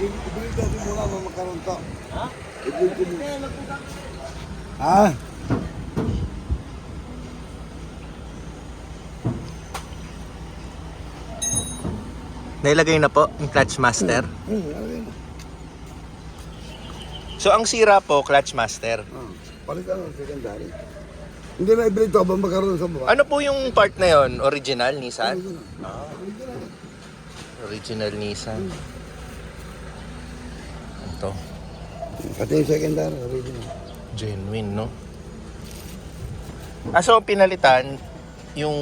Ibigay natin muna na magkaroon to. Ha? Ibigay ko muna. Kaya magpugang. Ha? Nailagay na po yung clutch master. Okay. So ang sira po, clutch master. Palitan ang secondary. Hindi na ibigay to, ba magkaroon sa baba? Ano po yung part na yon? Original Nissan? Ah. Original Nissan. Ito. Pati yung secondary, original. Genuine, no? So pinalitan yung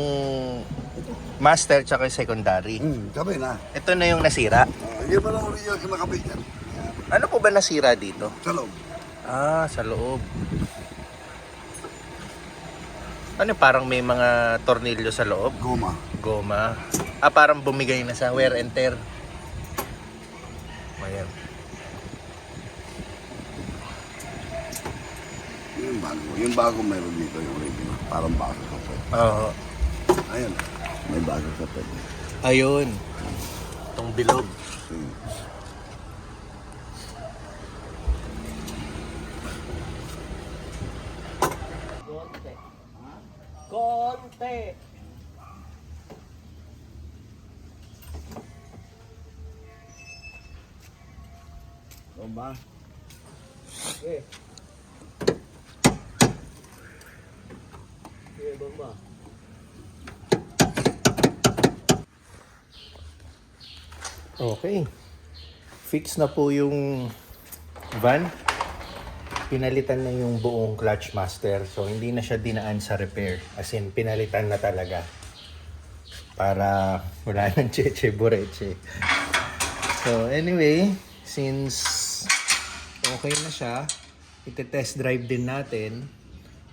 master tsaka yung secondary. Sabay na. Ito na yung nasira. Hindi pa lang original kinakabit yan. Ano po ba nasira dito? Sa loob. Sa loob. Ano, parang may mga tornilyo sa loob? Goma. Goma. Parang bumigay na sa wear and tear. Ayan. Yung bago. Yung bago meron dito yung original. Parang bago sa pwede. Oo. Ayun. May bago sa pwede. Ayun. Itong bilog. Konti. Konti. Goma. Eh. Eh, bomba. Okay. Fix na po yung van. Pinalitan na yung buong clutch master. So, hindi na siya dinaan sa repair. As in, pinalitan na talaga. Para wala nang cheche bureche. So, anyway, since okay na siya, ite-test drive din natin.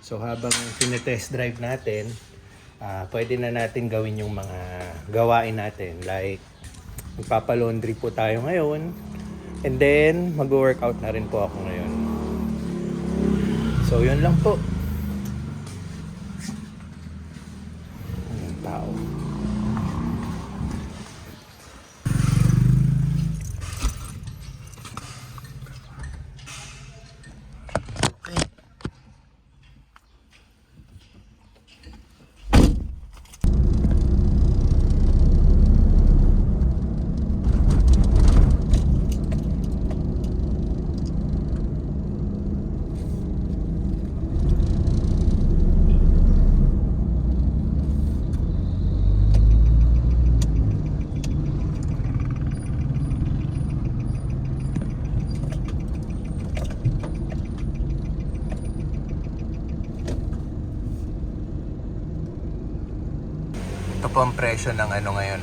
So, habang tinetest drive natin, pwede na natin gawin yung mga gawain natin. Like, magpapalaundry po tayo ngayon. And then, mag-workout na rin po ako ngayon. So, yun lang po. Ang tao. Okay. Ito po ang presyo ng ano ngayon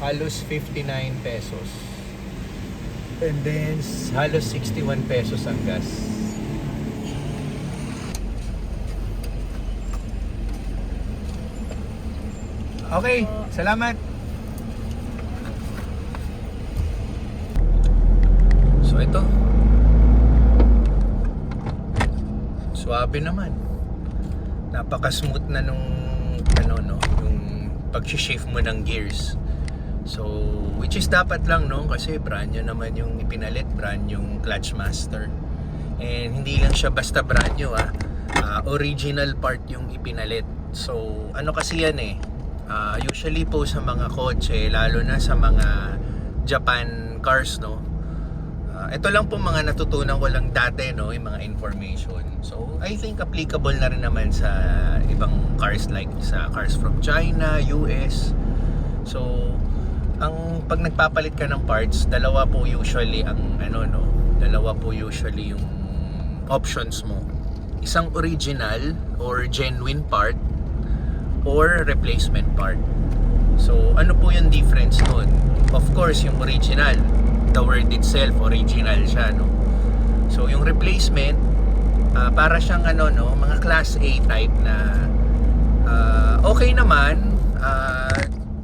Halos 59 pesos. And then halos 61 pesos ang gas. Okay, salamat. So ito. Suabe naman. Napaka-smooth na nung yung pag-shift mo ng gears. So, which is dapat lang kasi brand new naman yung ipinalit, brand yung clutch master. And hindi lang siya basta brand new original part yung ipinalit. So, ano kasi yan usually po sa mga kotse, lalo na sa mga Japan cars ito lang po mga natutunan ko lang dati yung mga information. So I think applicable na rin naman sa ibang cars, like sa cars from China, US. So ang pag nagpapalit ka ng parts, dalawa po usually ang dalawa po usually yung options mo. Isang original or genuine part or replacement part. So ano po yung difference nun? Of course, yung original, the word itself, original siya, So, yung replacement, para siyang mga class A type na okay naman,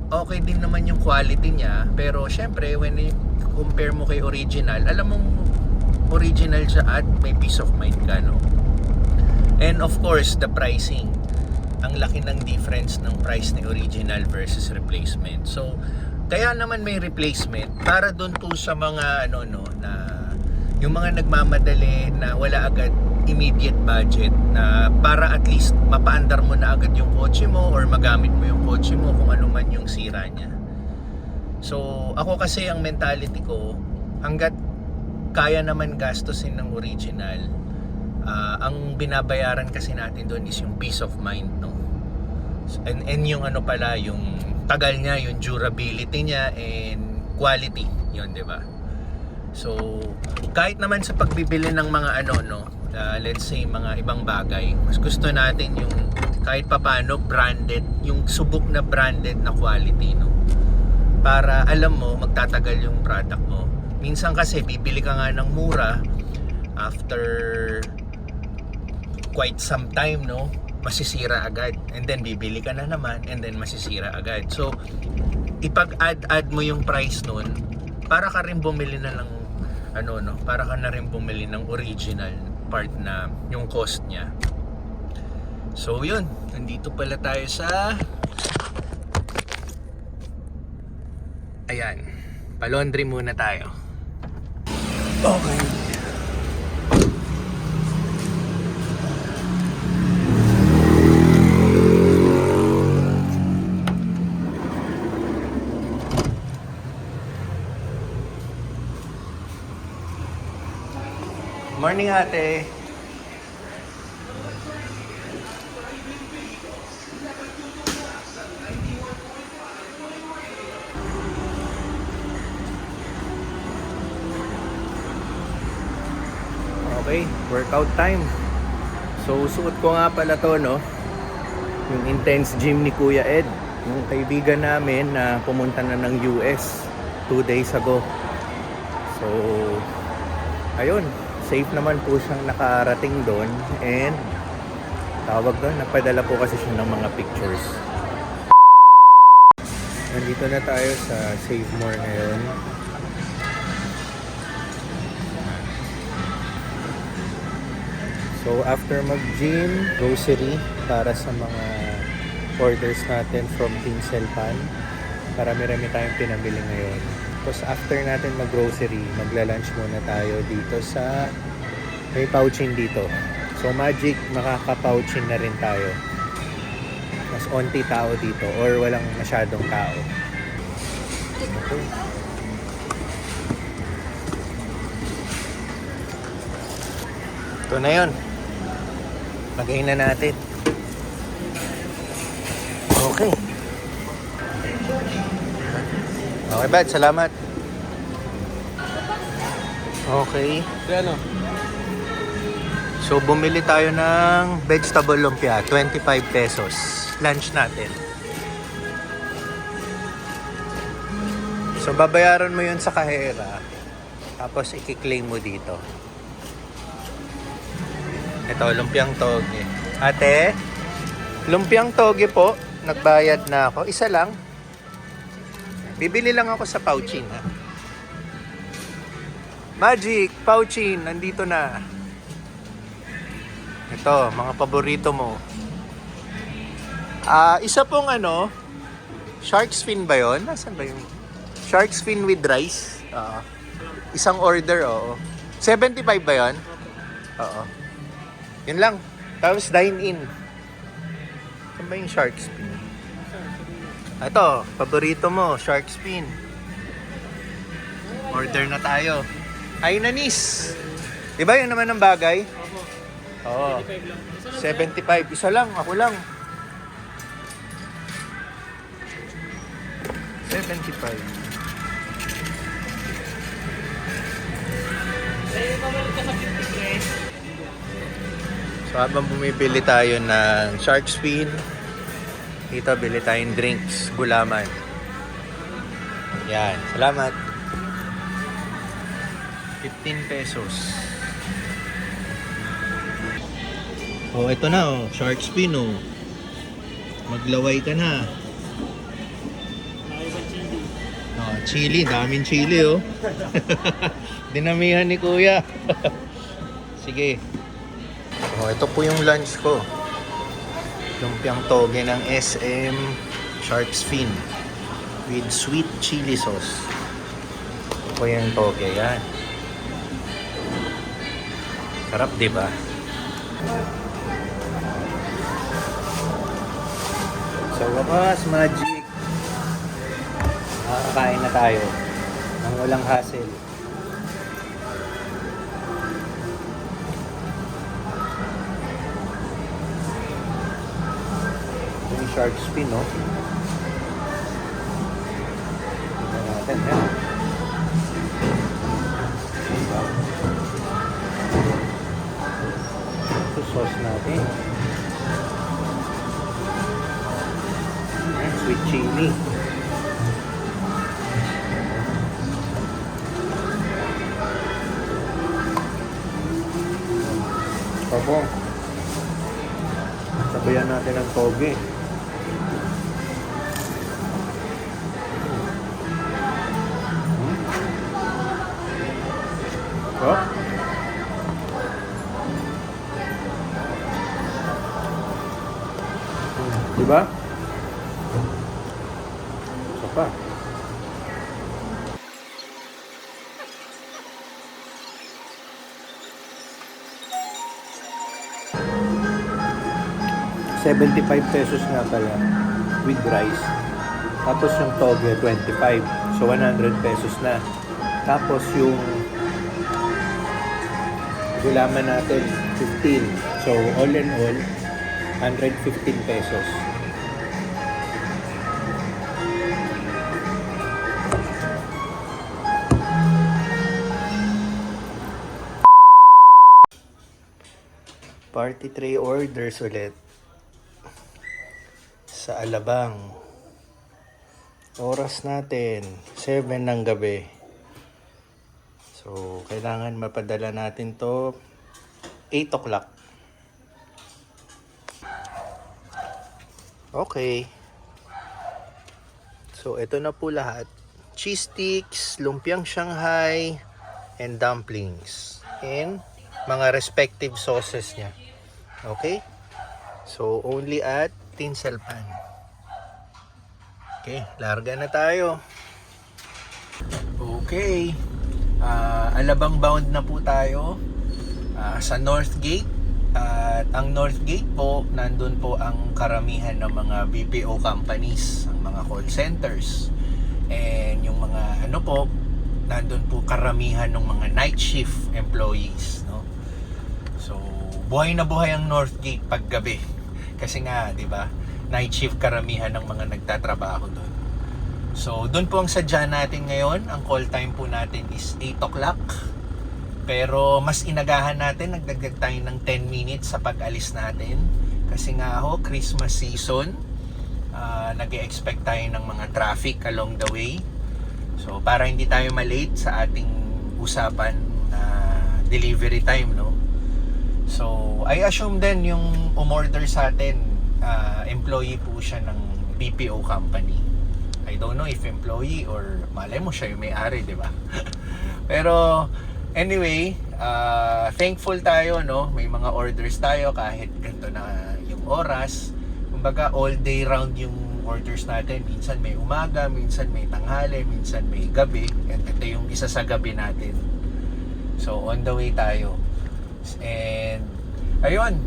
okay din naman yung quality niya, pero syempre, when you compare mo kay original, alam mong original siya at may peace of mind ka, And of course, the pricing. Ang laki ng difference ng price ni original versus replacement. So, kaya naman may replacement para doon po sa mga ano no na yung mga nagmamadali na wala agad immediate budget na para at least mapaandar mo na agad yung kotse mo or magamit mo yung kotse mo kung ano man yung sira niya. So ako kasi ang mentality ko, hanggat kaya naman gastusin ng original, ang binabayaran kasi natin doon is yung peace of mind, no? And yung ano pala, yung tagal niya, yung durability niya and quality, yun, di ba? So kahit naman sa pagbibili ng mga ano no, let's say mga ibang bagay, mas gusto natin yung kahit papano branded, yung subok na branded na quality, no? Para alam mo magtatagal yung product mo. Minsan kasi bibili ka nga ng mura, after quite some time, no, masisira agad, and then bibili ka na naman and then masisira agad. So ipag-add mo yung price nun para ka rin bumili na ng ano no, para ka na rin bumili ng original part na yung cost niya. So yun, nandito pala tayo sa ayan, pa-laundry muna tayo. Okay. Morning, ate. Okay, workout time. So, suot ko nga pala to, no? Yung Intense Gym ni Kuya Ed. Yung kaibigan namin na pumunta na ng US 2 days ago. So, ayun. Safe naman po siyang nakarating doon. And, tawag doon, nagpadala po kasi siya ng mga pictures. Nandito na tayo sa Save More ngayon. So after mag-gym, grocery para sa mga orders natin from Tinselpan. Marami-rami tayong pinamili ngayon. Tapos after natin mag-grocery, magla-lunch muna tayo dito sa may pouchin dito. So magic, makaka-pouchin na rin tayo. Mas onti tao dito or walang masyadong tao. Okay. Ito na yun. Lagay na natin. Okay. Okay, bad. Salamat. Okay. Ano? So, bumili tayo ng vegetable lumpia. 25 pesos. Lunch natin. So, babayaran mo yun sa kahera. Tapos, i-claim mo dito. Ito, lumpiang toge. Ate, lumpiang toge po. Nagbayad na ako. Isa lang. Bibili lang ako sa pouchin, ha? Magic, pouchin, nandito na. Ito, mga paborito mo. Isa pong ano, shark's fin ba yun? Nasaan ba yung shark's fin with rice? Isang order, oo. 75 ba yun? Oo. Yun lang. Tapos dine-in. Saan ba yung shark's fin? Ito, paborito mo, shark's fin. Order na tayo. Ay, nanis. Diba yun naman ang bagay? Oo. 75. Isa lang, ako lang. 75. So habang bumibili tayo ng shark's fin, dito bili tayong drinks, gulaman. Yan, salamat. 15 pesos. Oh, ito na oh, shark's fin oh. Maglaway ka na. Oh, chili, daming chili oh. Dinamihan ni Kuya. Sige. Oh, ito po yung lunch ko. Lumpiang toge ng SM, shark's fin. with sweet chili sauce. Ito yung toge, yan. Sarap, di ba? Sa wakas, magic. Makakain na tayo nang walang hassle. Ito yung shark fin, no? Tignan natin, yan. Ito sauce natin. Ayan, sweet chili. Opo. Sabayan natin ang toge. Oh. Diba? Isa pa. ₱75 nga pala with rice. Tapos yung toge 25. So ₱100 na. Tapos yung gulaman natin 15. So all in all ₱115. Party tray orders ulit sa Alabang. Oras natin 7 ng gabi. So kailangan mapadala natin to 8 o'clock. Okay. So ito na po lahat. Cheese sticks, lumpiang Shanghai, and dumplings. And mga respective sauces niya. Okay? So only at tinsel pan. Okay, larga na tayo. Okay. Alabang bound na po tayo sa North Gate. At ang North Gate po, nandun po ang karamihan ng mga BPO companies, ang mga call centers. And yung mga ano po, nandun po karamihan ng mga night shift employees, no? So, buhay na buhay ang North Gate paggabi. Kasi nga, 'di ba? Night shift karamihan ng mga nagtatrabaho doon. So, doon po ang sadya natin ngayon. Ang call time po natin is 8 o'clock. Pero mas inagahan natin, nagdagdag tayo ng 10 minutes sa pag-alis natin. Kasi nga ho, Christmas season, nag-e-expect tayo ng mga traffic along the way. So para hindi tayo malate sa ating usapan delivery time, no? So I assume din yung umorder sa atin, employee po siya ng BPO company. I don't know if employee or malay mo siya yung may-ari, di ba? Pero anyway, thankful tayo, no? May mga orders tayo kahit ganito na yung oras. Kumbaga all day round yung orders natin. Minsan may umaga, minsan may tanghali, minsan may gabi. At ito yung isa sa gabi natin. So on the way tayo. And ayun,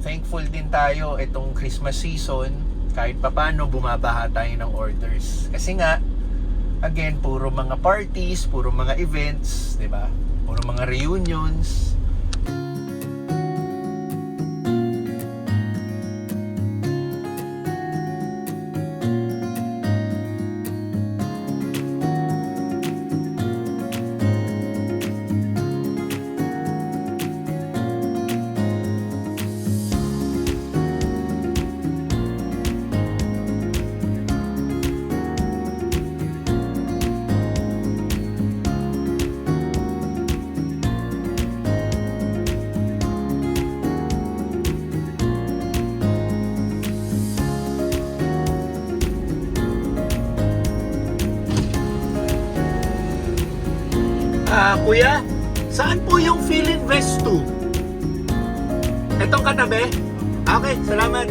thankful din tayo itong Christmas season. Kahit papano bumabaha tayo ng orders. Kasi nga, again, puro mga parties, puro mga events, 'di ba? Puro mga reunions. Kuya, saan po yung Philinvest 2? Itong katabi? Okay, salamat.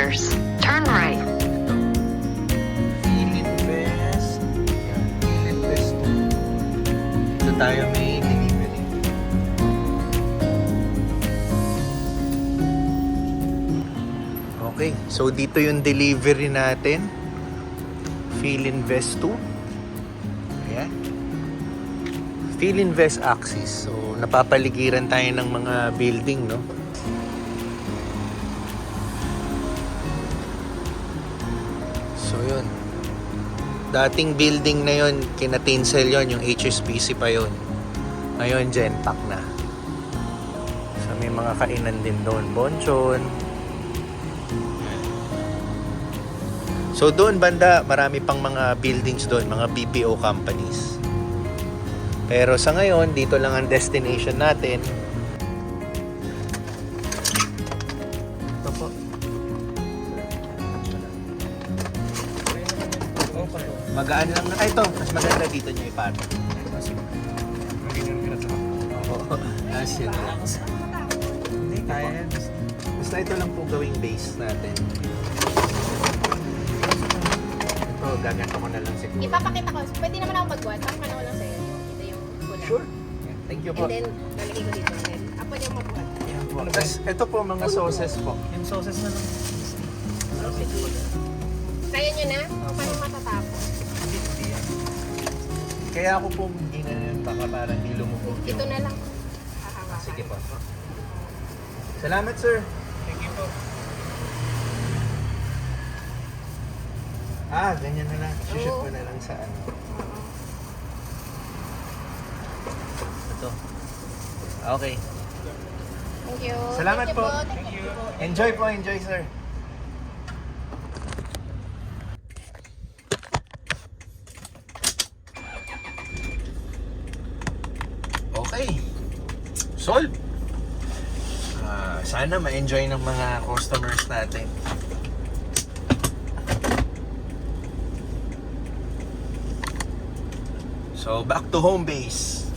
meters. Turn right. Philinvest. Yan, Philinvest 2. Dito tayo may delivery. Okay, so dito yung delivery natin. Philinvest 2. Ayan. Philinvest Axis. So, napapaligiran tayo ng mga building, no? So, yun. Dating building na yun, kina Tinsel yun, yung HSBC pa yun. Ngayon, Genpac na. So, may mga kainan din doon. Bonchon. So, doon banda, marami pang mga buildings doon, mga BPO companies. Pero sa ngayon, dito lang ang destination natin. Ito po. Magaan lang na. Ay, ito. Mas maganda dito nyo ipato. Oo. As yun. Hindi, kaya yan. Basta ito lang po gawing base natin. Ito, gaganto ko na lang siguro. Ipapakita ko. Pwede naman ako mag-watch. Pakita ko lang sa'yo. Ito yung kulang. Sure. Thank you po. And then, lalagay ko dito. Then, pwede yung mag-watch. Tapos, ito po mga sauces po. Yung sauces na lang. Kaya nyo na? Paano matatapos? Kaya ako po hindi na yun, baka parang hindi lumubog yung... Ito na lang. Hahawakan. Sige po. Salamat, sir. Thank you po. Ganyan na lang. Shoot ko na lang sa ano. Ito. Okay. Thank you. Salamat Thank you po. Thank you. Enjoy po, enjoy, sir. Okay. Solve. Sana ma-enjoy ng mga customers natin. So, back to home base.